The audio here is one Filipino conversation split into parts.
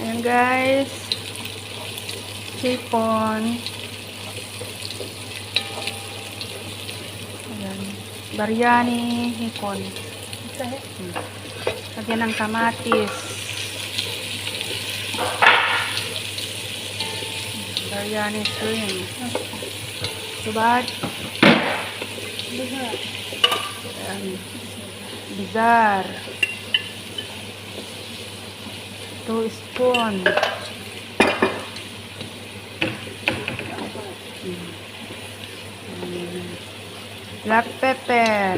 Ayan guys. Hipon. Ayan. Biryani, hipon. Lagyan ng kamatis. Biryani shrimp. Subad. Ayan. Bizar. 2 spoon. Black pepper.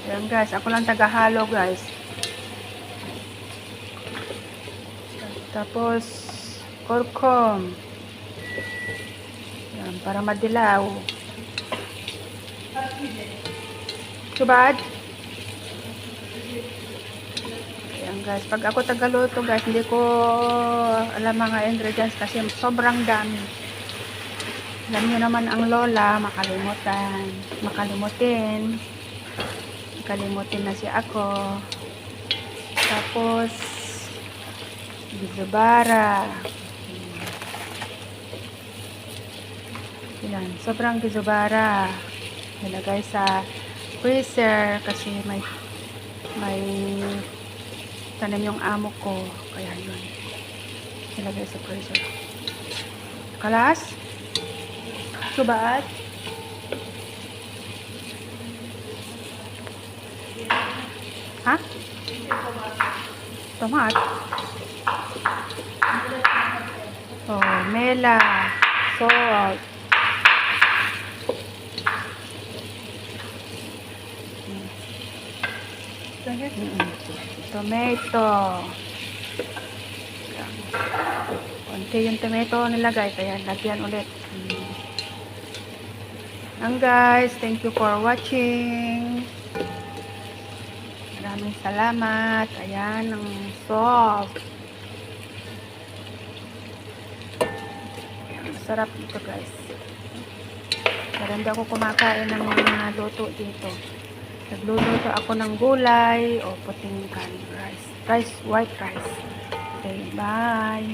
Ayan guys, ako lang tagahalo guys. Tapos kurkum. Ayan, para madilaw. Subad. Ayan guys, pag ako tagaluto guys, hindi ko alam mga ingredients kasi sobrang dami. Alam nyo naman ang lola, makalimutin na si ako. Tapos gizubara. Yan, sobrang gizubara. Nilagay sa freezer kasi may tanim yung amo ko. Kaya yun. Nilagay sa freezer. Kalas? Subad? Ha? Tomat? Oh, mela. Salt. Tomato. Konti yung tomato nilagay, kaya lagyan ulit. And guys, thank you for watching. Maraming salamat. Ayan, ang soft. Masarap ito guys. Pero hindi ako kumakain ng mga luto dito. Nagluluto ako ng gulay o puting rice. White rice. Okay, bye.